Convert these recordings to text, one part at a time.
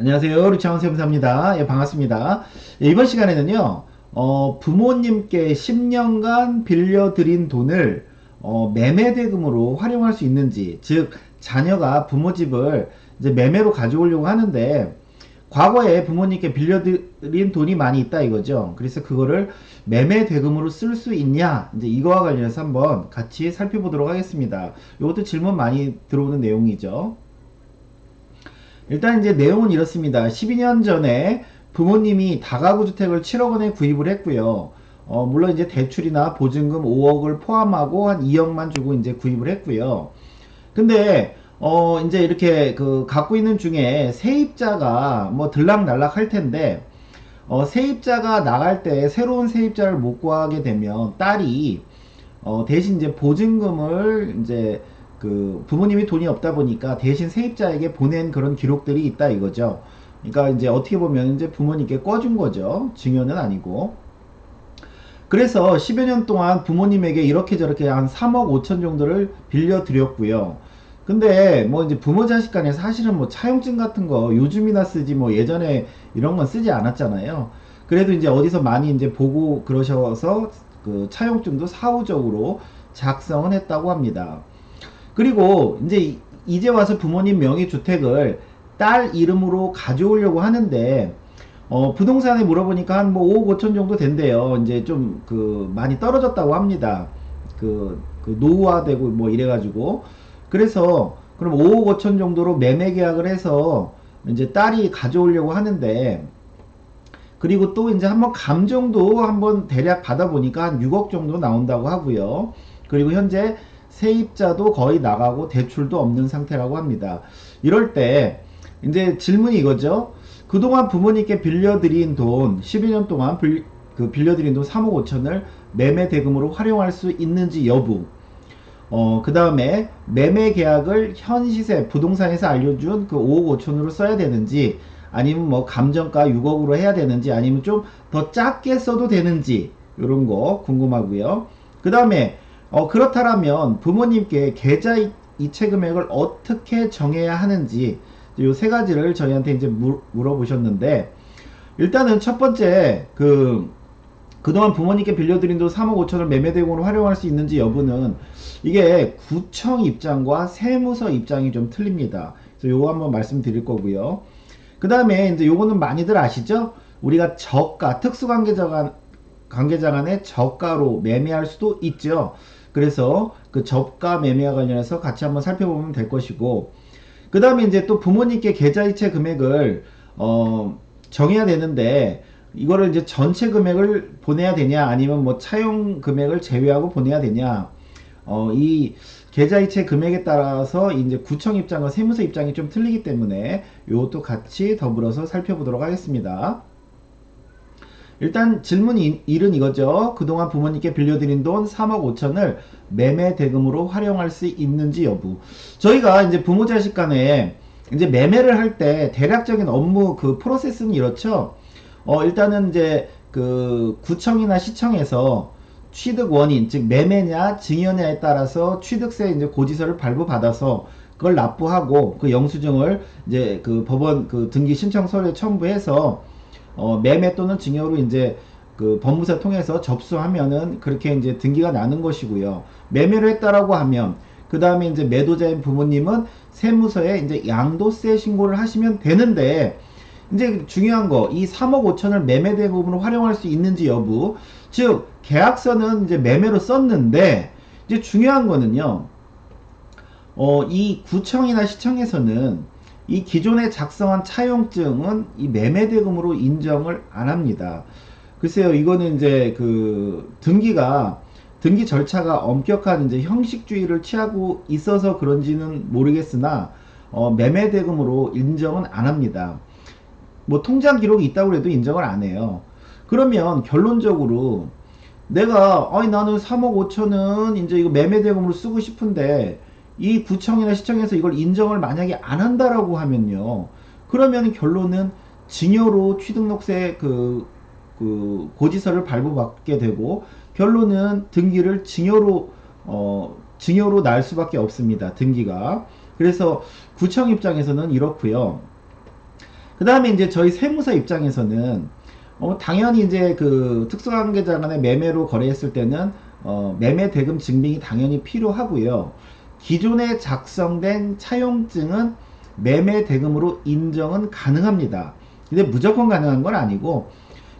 안녕하세요. 루창원 세무사입니다. 예, 반갑습니다. 예, 이번 시간에는요, 부모님께 10년간 빌려드린 돈을 매매 대금으로 활용할 수 있는지, 즉 자녀가 부모 집을 이제 매매로 가져오려고 하는데 과거에 부모님께 빌려드린 돈이 많이 있다 이거죠. 그래서 그거를 매매 대금으로 쓸 수 있냐, 이제 이거와 관련해서 한번 같이 살펴보도록 하겠습니다. 이것도 질문 많이 들어오는 내용이죠. 일단 이제 내용은 이렇습니다. 12년 전에 부모님이 다가구 주택을 7억 원에 구입을 했고요. 물론 이제 대출이나 보증금 5억을 포함하고 한 2억만 주고 이제 구입을 했고요. 근데 이제 이렇게 그 갖고 있는 중에 세입자가 뭐 들락날락 할 텐데 세입자가 나갈 때 새로운 세입자를 못 구하게 되면 딸이 대신 이제 보증금을 이제 그 부모님이 돈이 없다 보니까 대신 세입자에게 보낸 그런 기록들이 있다 이거죠. 그러니까 이제 어떻게 보면 이제 부모님께 꿔준 거죠. 증여는 아니고. 그래서 10여 년 동안 부모님에게 이렇게 저렇게 한 3억 5천 정도를 빌려드렸고요. 근데 뭐 이제 부모 자식 간에 사실은 뭐 차용증 같은 거 요즘이나 쓰지 뭐 예전에 이런 건 쓰지 않았잖아요. 그래도 이제 어디서 많이 이제 보고 그러셔서 그 차용증도 사후적으로 작성은 했다고 합니다. 그리고 이제 와서 부모님 명의 주택을 딸 이름으로 가져오려고 하는데 부동산에 물어보니까 한 뭐 5억 5천 정도 된대요. 이제 좀 그 많이 떨어졌다고 합니다. 그 노후화되고 뭐 이래가지고 그래서 그럼 5억 5천 정도로 매매 계약을 해서 이제 딸이 가져오려고 하는데 그리고 또 이제 한번 감정도 한번 대략 받아보니까 한 6억 정도 나온다고 하고요. 그리고 현재 세입자도 거의 나가고 대출도 없는 상태라고 합니다. 이럴 때 이제 질문이 이거죠. 그동안 부모님께 빌려드린 돈 12년 동안 빌려드린 돈 3억 5천을 매매 대금으로 활용할 수 있는지 여부, 그 다음에 매매 계약을 현 시세 부동산에서 알려준 그 5억 5천으로 써야 되는지 아니면 뭐 감정가 6억으로 해야 되는지 아니면 좀 더 작게 써도 되는지 이런 거 궁금하고요. 그 다음에 그렇다면 부모님께 계좌 이체 금액을 어떻게 정해야 하는지 이 세 가지를 저희한테 이제 물어보셨는데 일단은 첫 번째 그동안 부모님께 빌려드린 돈 3억 5천을 매매대금으로 활용할 수 있는지 여부는 이게 구청 입장과 세무서 입장이 좀 틀립니다. 그래서 요거 한번 말씀드릴 거고요. 그 다음에 이제 요거는 많이들 아시죠? 우리가 저가, 관계자 간의 저가로 매매할 수도 있죠. 그래서 그 저가 매매와 관련해서 같이 한번 살펴보면 될 것이고, 그 다음에 이제 또 부모님께 계좌이체 금액을 정해야 되는데 이거를 이제 전체 금액을 보내야 되냐 아니면 뭐 차용 금액을 제외하고 보내야 되냐, 이 계좌이체 금액에 따라서 이제 구청 입장과 세무서 입장이 좀 틀리기 때문에 이것도 같이 더불어서 살펴보도록 하겠습니다. 일단 질문 1은 이거죠. 그동안 부모님께 빌려드린 돈 3억 5천을 매매 대금으로 활용할 수 있는지 여부. 저희가 이제 부모 자식 간에 이제 매매를 할 때 대략적인 업무 그 프로세스는 이렇죠. 일단은 이제 그 구청이나 시청에서 취득 원인, 즉 매매냐 증여냐에 따라서 취득세 이제 고지서를 발부받아서 그걸 납부하고 그 영수증을 이제 그 법원 그 등기 신청 서류에 첨부해서 매매 또는 증여로 이제 그 법무사 통해서 접수하면은 그렇게 이제 등기가 나는 것이고요. 매매를 했다라고 하면 그 다음에 이제 매도자인 부모님은 세무서에 이제 양도세 신고를 하시면 되는데 이제 중요한 거 이 3억 5천을 매매 대금으로 활용할 수 있는지 여부, 즉 계약서는 이제 매매로 썼는데 이제 중요한 거는요. 이 구청이나 시청에서는 이 기존에 작성한 차용증은 이 매매대금으로 인정을 안 합니다. 글쎄요, 이거는 이제 그 등기 절차가 엄격한 이제 형식주의를 취하고 있어서 그런지는 모르겠으나 매매대금으로 인정은 안 합니다. 뭐 통장 기록이 있다고 해도 인정을 안 해요. 그러면 결론적으로 내가 아니 나는 3억 5천은 이제 이거 매매대금으로 쓰고 싶은데 이 구청이나 시청에서 이걸 인정을 만약에 안 한다라고 하면요. 그러면 결론은 증여로 취등록세 그 고지서를 발부받게 되고 결론은 등기를 증여로 날 수밖에 없습니다. 등기가. 그래서 구청 입장에서는 이렇고요. 그 다음에 이제 저희 세무사 입장에서는 당연히 이제 그 특수관계자 간의 매매로 거래했을 때는 매매 대금 증빙이 당연히 필요하고요. 기존에 작성된 차용증은 매매 대금으로 인정은 가능합니다. 근데 무조건 가능한 건 아니고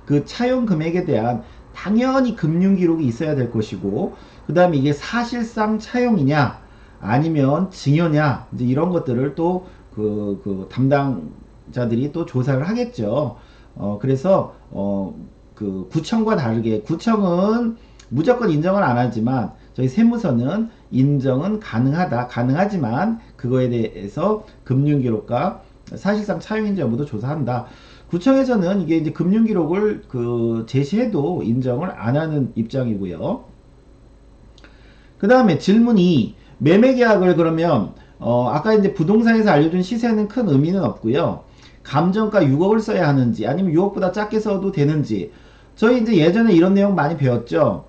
그 차용 금액에 대한 당연히 금융 기록이 있어야 될 것이고, 그 다음에 이게 사실상 차용이냐 아니면 증여냐, 이제 이런 것들을 또 그 담당자들이 또 조사를 하겠죠. 그래서 그 구청과 다르게 구청은 무조건 인정을 안 하지만 저희 세무서는 인정은 가능하지만 그거에 대해서 금융기록과 사실상 차용인지 여부도 조사한다. 구청에서는 이게 이제 금융기록을 그 제시해도 인정을 안 하는 입장이고요. 그 다음에 질문 2. 매매계약을 그러면 아까 이제 부동산에서 알려준 시세는 큰 의미는 없고요. 감정가 6억을 써야 하는지 아니면 6억보다 작게 써도 되는지, 저희 이제 예전에 이런 내용 많이 배웠죠.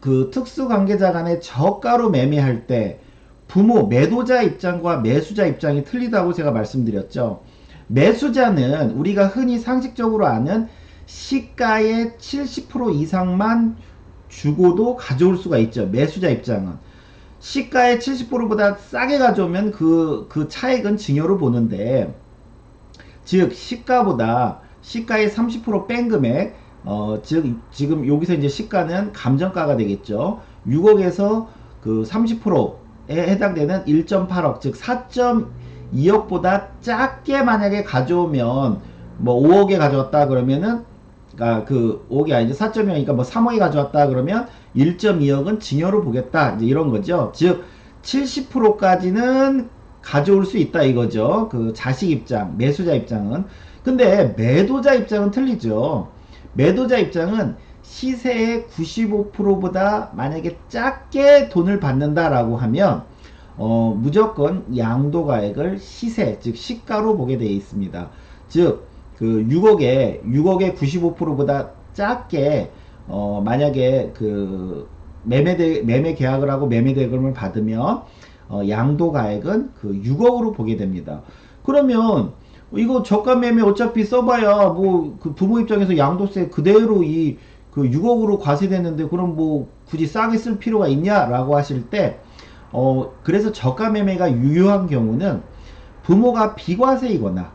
그 특수관계자 간의 저가로 매매할 때 부모 매도자 입장과 매수자 입장이 틀리다고 제가 말씀드렸죠. 매수자는 우리가 흔히 상식적으로 아는 시가의 70% 이상만 주고도 가져올 수가 있죠. 매수자 입장은 시가의 70%보다 싸게 가져오면 그 차액은 증여로 보는데, 즉 시가보다 시가의 30%뺀 금액, 즉 지금 여기서 이제 시가는 감정가가 되겠죠. 6억에서 그 30%에 해당되는 1.8억, 즉 4.2억보다 작게 만약에 가져오면, 뭐 5억에 가져왔다 그러면은, 그 5억이 아니죠. 4.2억이니까 뭐 3억에 가져왔다 그러면 1.2억은 증여로 보겠다, 이제 이런 거죠. 즉 70%까지는 가져올 수 있다 이거죠. 그 자식 입장, 매수자 입장은. 근데 매도자 입장은 틀리죠. 매도자 입장은 시세의 95%보다 만약에 작게 돈을 받는다라고 하면 무조건 양도가액을 시세, 즉 시가로 보게 되어 있습니다. 즉 그 6억에 95%보다 작게 만약에 그 매매 계약을 하고 매매 대금을 받으면 양도가액은 그 6억으로 보게 됩니다. 그러면 이거 저가 매매 어차피 써봐야 뭐 그 부모 입장에서 양도세 그대로 이 그 6억으로 과세되는데 그럼 뭐 굳이 싸게 쓸 필요가 있냐라고 하실 때, 그래서 저가 매매가 유효한 경우는 부모가 비과세이거나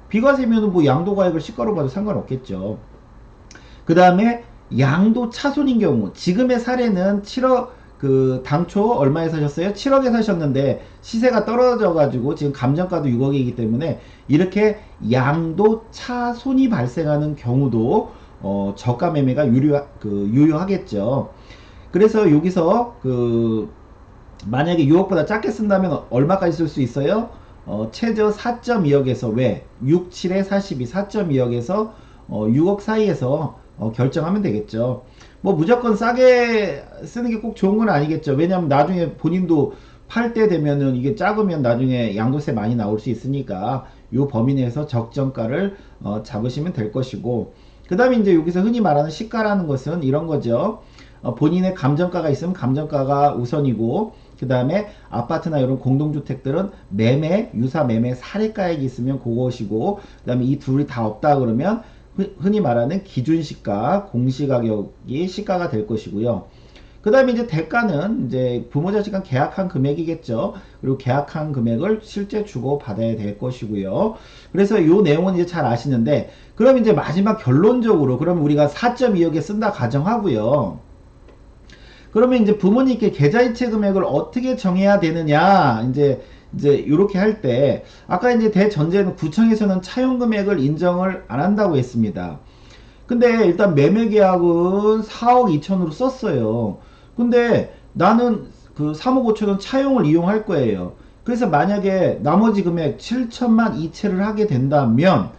비과세면은 뭐 양도가액을 시가로 봐도 상관없겠죠. 그 다음에 양도 차손인 경우, 지금의 사례는 7억, 그 당초 얼마에 사셨어요? 7억에 사셨는데 시세가 떨어져 가지고 지금 감정가도 6억이기 때문에 이렇게 양도 차손이 발생하는 경우도 저가 매매가 유효하겠죠. 그래서 여기서 그 만약에 6억보다 작게 쓴다면 얼마까지 쓸 수 있어요? 최저 4.2억에서 왜 6, 7에 42, 4.2억에서 6억 사이에서 결정하면 되겠죠. 뭐 무조건 싸게 쓰는 게 꼭 좋은 건 아니겠죠. 왜냐하면 나중에 본인도 팔 때 되면은 이게 작으면 나중에 양도세 많이 나올 수 있으니까 요 범위 내에서 적정가를 잡으시면 될 것이고, 그 다음에 이제 여기서 흔히 말하는 시가라는 것은 이런 거죠. 본인의 감정가가 있으면 감정가가 우선이고, 그 다음에 아파트나 이런 공동주택들은 유사 매매 사례가액이 있으면 그것이고, 그 다음에 이 둘이 다 없다 그러면 흔히 말하는 기준시가, 공시가격이 시가가 될 것이고요. 그 다음에 이제 대가는 이제 부모 자식 간 계약한 금액이겠죠. 그리고 계약한 금액을 실제 주고 받아야 될 것이고요. 그래서 이 내용은 이제 잘 아시는데, 그럼 이제 마지막 결론적으로 그럼 우리가 4.2억에 쓴다 가정하고요. 그러면 이제 부모님께 계좌이체 금액을 어떻게 정해야 되느냐, 이제 이렇게 할 때, 아까 이제 대전제는 구청에서는 차용 금액을 인정을 안 한다고 했습니다. 근데 일단 매매 계약은 4억 2천으로 썼어요. 근데 나는 그 3억 5천원 차용을 이용할 거예요. 그래서 만약에 나머지 금액 7천만 이체를 하게 된다면,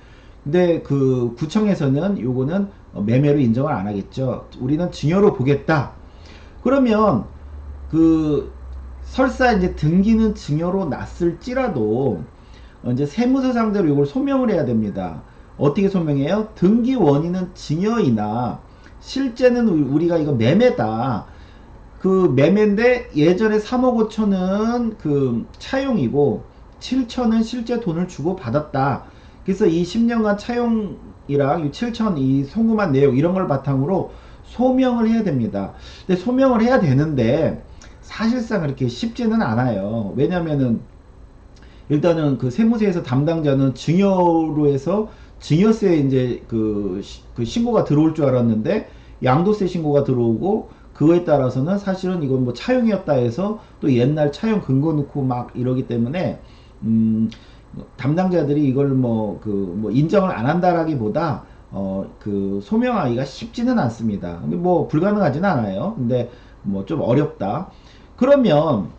근데 그 구청에서는 요거는 매매로 인정을 안 하겠죠. 우리는 증여로 보겠다. 그러면 그 설사 이제 등기는 증여로 났을지라도 이제 세무서 상대로 이걸 소명을 해야 됩니다. 어떻게 소명해요? 등기 원인은 증여이나 실제는 우리가 이거 매매다. 그 매매인데 예전에 3억 5천은 그 차용이고 7천은 실제 돈을 주고 받았다. 그래서 이 10년간 차용이랑 이 7천 이 송금한 내용 이런 걸 바탕으로 소명을 해야 됩니다. 근데 소명을 해야 되는데 사실상 그렇게 쉽지는 않아요. 왜냐면은 일단은 그 세무서에서 담당자는 증여로 해서 증여세 이제 그 신고가 들어올 줄 알았는데 양도세 신고가 들어오고 그거에 따라서는 사실은 이건 뭐 차용이었다 해서 또 옛날 차용 근거 넣고 막 이러기 때문에 담당자들이 이걸 뭐 인정을 안 한다라기보다 그 소명하기가 쉽지는 않습니다. 근데 뭐 불가능하지는 않아요. 근데 뭐 좀 어렵다. 그러면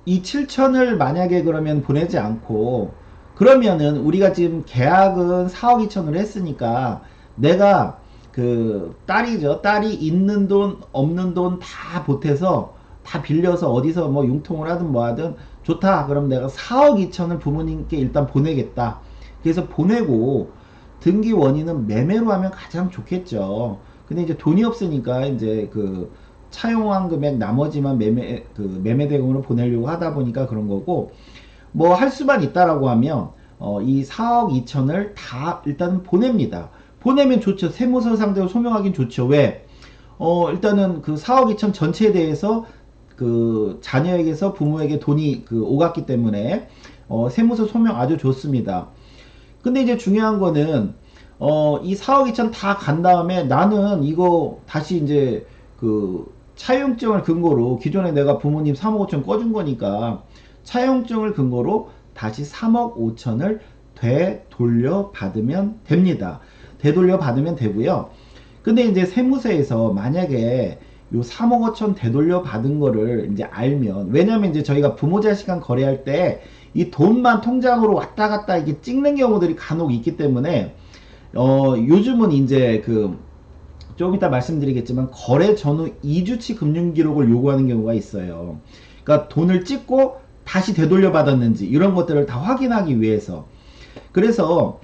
이 7천을 만약에 그러면 보내지 않고 그러면은 우리가 지금 계약은 4억 2천을 했으니까 내가 그 딸이죠. 딸이 있는 돈 없는 돈 다 보태서 다 빌려서 어디서 뭐 융통을 하든 뭐 하든 좋다. 그럼 내가 4억 2천을 부모님께 일단 보내겠다. 그래서 보내고 등기 원인은 매매로 하면 가장 좋겠죠. 근데 이제 돈이 없으니까 이제 그 차용한 금액 나머지만 매매 대금으로 보내려고 하다 보니까 그런 거고 뭐 할 수만 있다라고 하면 이 4억 2천을 다 일단 보냅니다. 보내면 좋죠. 세무서 상대로 소명하긴 좋죠. 왜? 일단은 그 4억 2천 전체에 대해서 그 자녀에게서 부모에게 돈이 그 오갔기 때문에 세무서 소명 아주 좋습니다. 근데 이제 중요한 거는 이 4억 2천 다 간 다음에 나는 이거 다시 이제 그 차용증을 근거로 기존에 내가 부모님 3억 5천 꿔준 거니까 차용증을 근거로 다시 3억 5천을 되돌려 받으면 됩니다. 되돌려 받으면 되고요. 근데 이제 세무서에서 만약에 요 3억 5천 되돌려 받은 거를 이제 알면 왜냐면 이제 저희가 부모 자식 간 거래할 때 이 돈만 통장으로 왔다 갔다 이렇게 찍는 경우들이 간혹 있기 때문에 요즘은 이제 그 조금 이따 말씀드리겠지만 거래 전후 2주치 금융기록을 요구하는 경우가 있어요. 그러니까 돈을 찍고 다시 되돌려 받았는지 이런 것들을 다 확인하기 위해서 그래서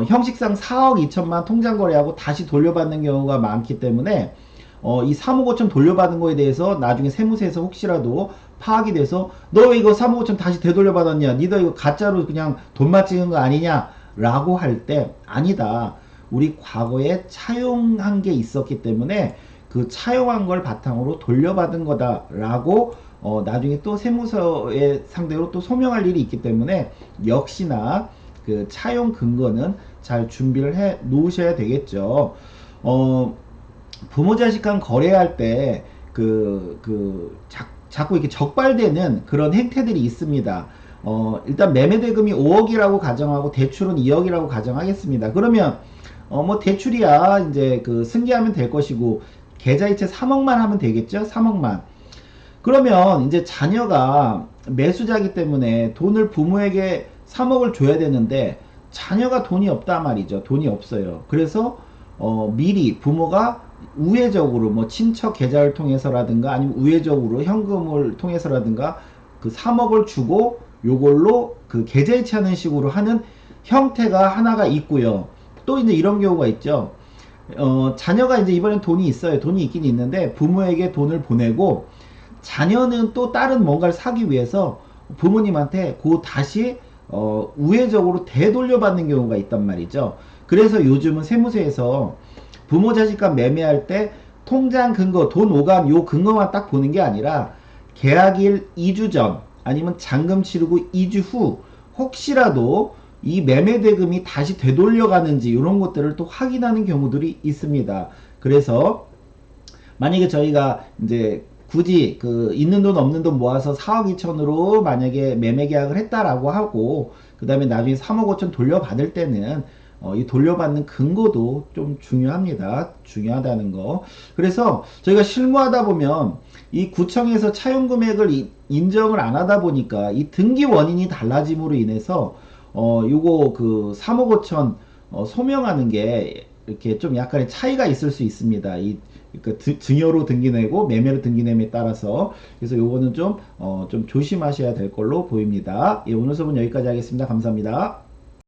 형식상 4억 2천만 통장 거래하고 다시 돌려받는 경우가 많기 때문에 이 3억 5천 돌려받은 거에 대해서 나중에 세무서에서 혹시라도 파악이 돼서 너 왜 이거 3억 5천 다시 되돌려 받았냐 니도 이거 가짜로 그냥 돈만 찍은 거 아니냐 라고 할 때 아니다 우리 과거에 차용한 게 있었기 때문에 그 차용한 걸 바탕으로 돌려받은 거다 라고 나중에 또 세무서에 상대로 또 소명할 일이 있기 때문에 역시나 그 차용 근거는 잘 준비를 해 놓으셔야 되겠죠. 부모 자식 간 거래할 때 자꾸 이렇게 적발되는 그런 행태들이 있습니다. 일단 매매 대금이 5억이라고 가정하고 대출은 2억이라고 가정하겠습니다. 그러면 뭐 대출이야 이제 그 승계하면 될 것이고 계좌이체 3억만 하면 되겠죠. 3억만. 그러면 이제 자녀가 매수자기 때문에 돈을 부모에게 3억을 줘야 되는데 자녀가 돈이 없단 말이죠. 돈이 없어요. 그래서 미리 부모가 우회적으로 뭐 친척 계좌를 통해서라든가 아니면 우회적으로 현금을 통해서라든가 그 3억을 주고 요걸로 그 계좌이체하는 식으로 하는 형태가 하나가 있고요. 또 이제 이런 경우가 있죠. 자녀가 이제 이번엔 돈이 있어요. 돈이 있긴 있는데 부모에게 돈을 보내고 자녀는 또 다른 뭔가를 사기 위해서 부모님한테 다시 우회적으로 되돌려받는 경우가 있단 말이죠. 그래서 요즘은 세무서에서 부모 자식 간 매매할 때 통장 근거 돈 오간 요 근거만 딱 보는 게 아니라 계약일 2주 전 아니면 잔금 치르고 2주 후 혹시라도 이 매매 대금이 다시 되돌려가는지 이런 것들을 또 확인하는 경우들이 있습니다. 그래서 만약에 저희가 이제 굳이 그 있는 돈 없는 돈 모아서 4억 2천으로 만약에 매매 계약을 했다라고 하고 그 다음에 나중에 3억 5천 돌려받을 때는 이 돌려받는 근거도 좀 중요합니다. 중요하다는 거. 그래서 저희가 실무하다 보면 이 구청에서 차용 금액을 인정을 안 하다 보니까 이 등기 원인이 달라짐으로 인해서 요거 그 3억 5천 소명하는 게 이렇게 좀 약간의 차이가 있을 수 있습니다. 그러니까 증여로 등기내고 매매로 등기냄에 따라서 그래서 요거는 좀 조심하셔야 될 걸로 보입니다. 예, 오늘 수업은 여기까지 하겠습니다. 감사합니다.